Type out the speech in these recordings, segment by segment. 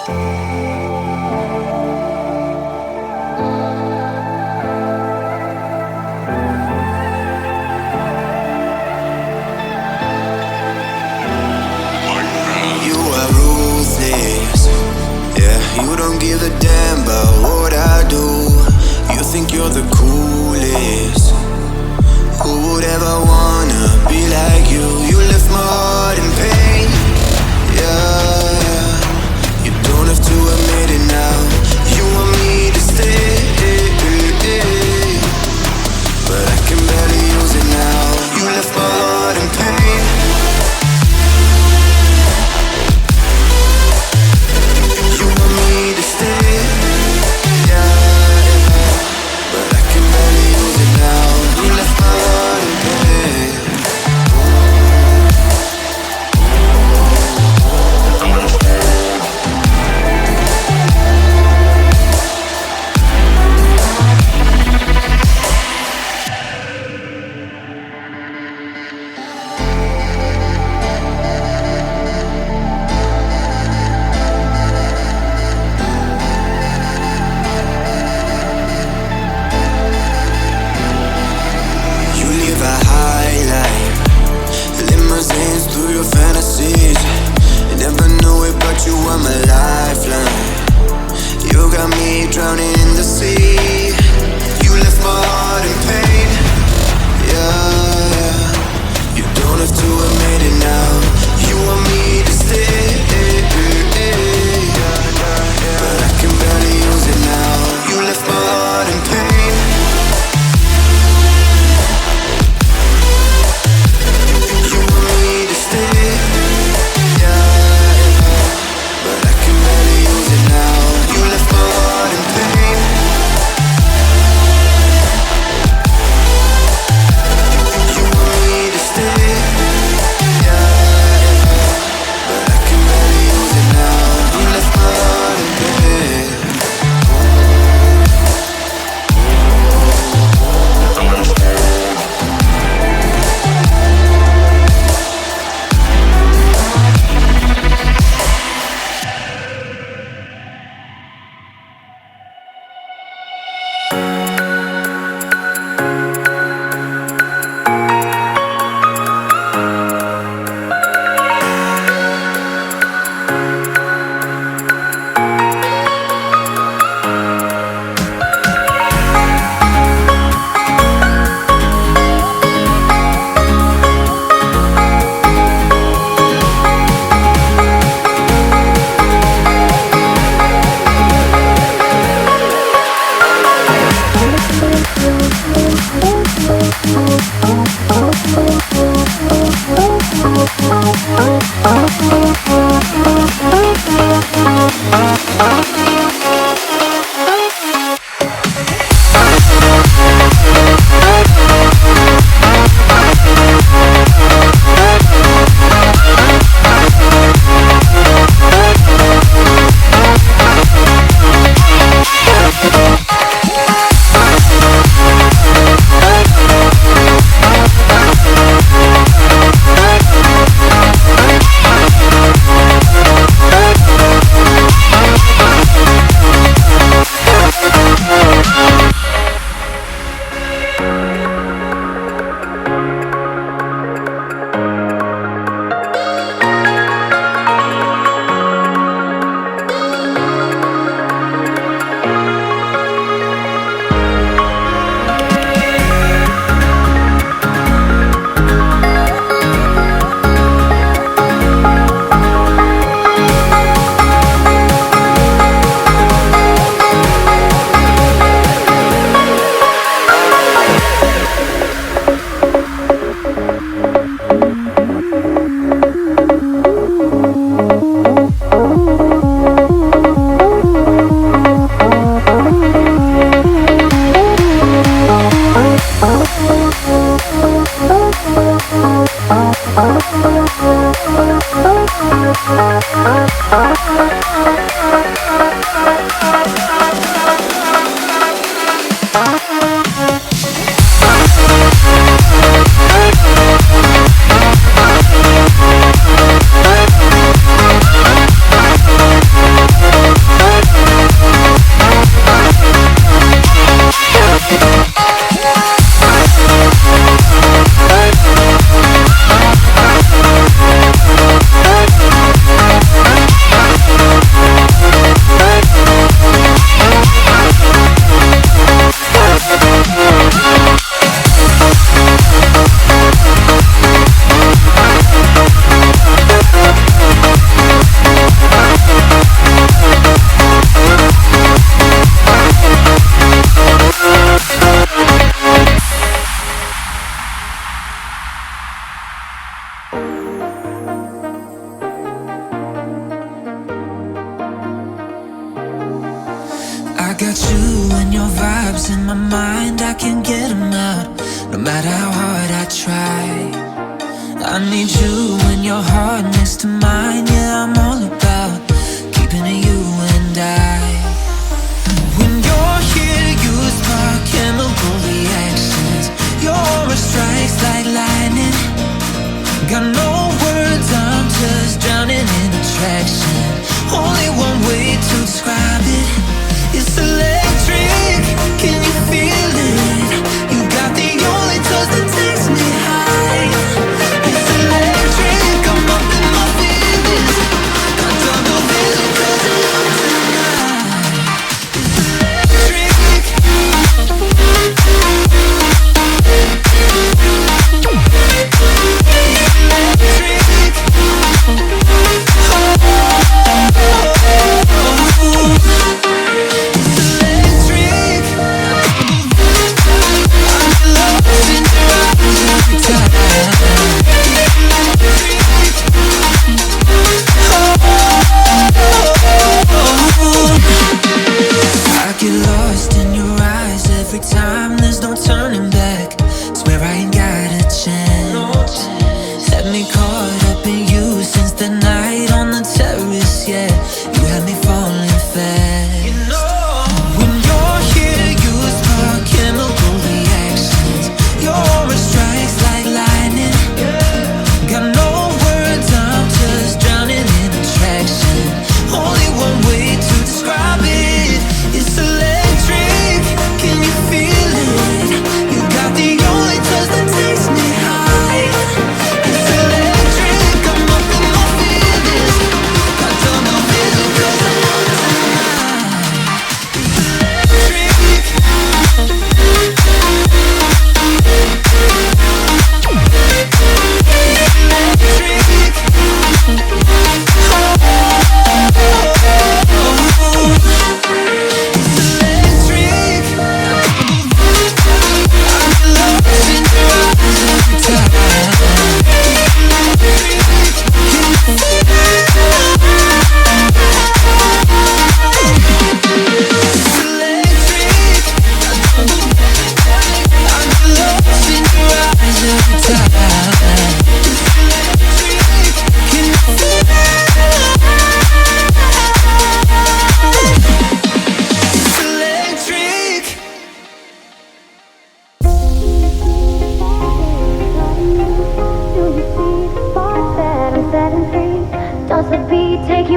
You are ruthless, yeah, you don't give a damn about what I do. You think you're the coolest. Who would ever wanna be like you? You left my heart in pain, yeah. You don't have to admit it now. You want me to stay, but I can barely use it now. You left my heart in pain. You want me to stay, yeah, but I can barely use it now. You left my heart in pain. I got you and your vibes in my mind, I can't get them out, no matter how hard I try. I need you and your heart next to mine, yeah, I'm all about keeping it you and I. When you're here, you spark chemical reactions. Your aura strikes like lightning. Got no words, I'm just drowning in attraction. Only one way to describe it. It's electric, can you feel it? You got the only touch that takes me high. It's electric, I'm up in my feelings. I double vision 'cause I'm up tonight. It's electric.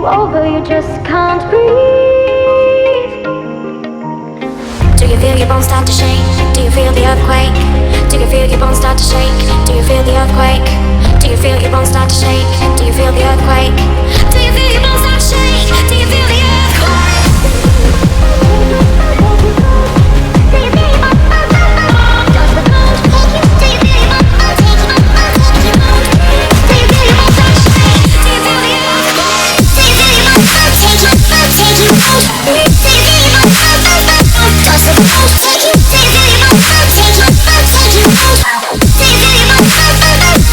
Over, you just can't breathe. Do you feel your bones start to shake? Do you feel the earthquake? Do you feel your bones start to shake? Do you feel the earthquake? Do you feel your bones start to shake? Do you feel the earthquake? Do you feel your bones start to shake? Do you feel the earthquake? Do you feel your bones start to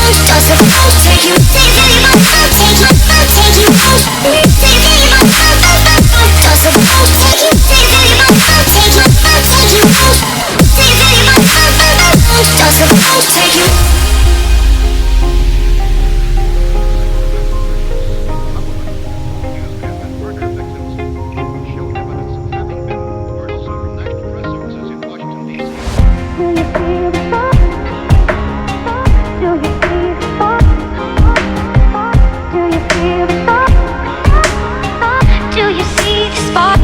shake? Does the cold take you? Do you feel your bones start to shake? Do you feel your bones start to shake? Do you feel the earthquake? Take you. Do you see the spark?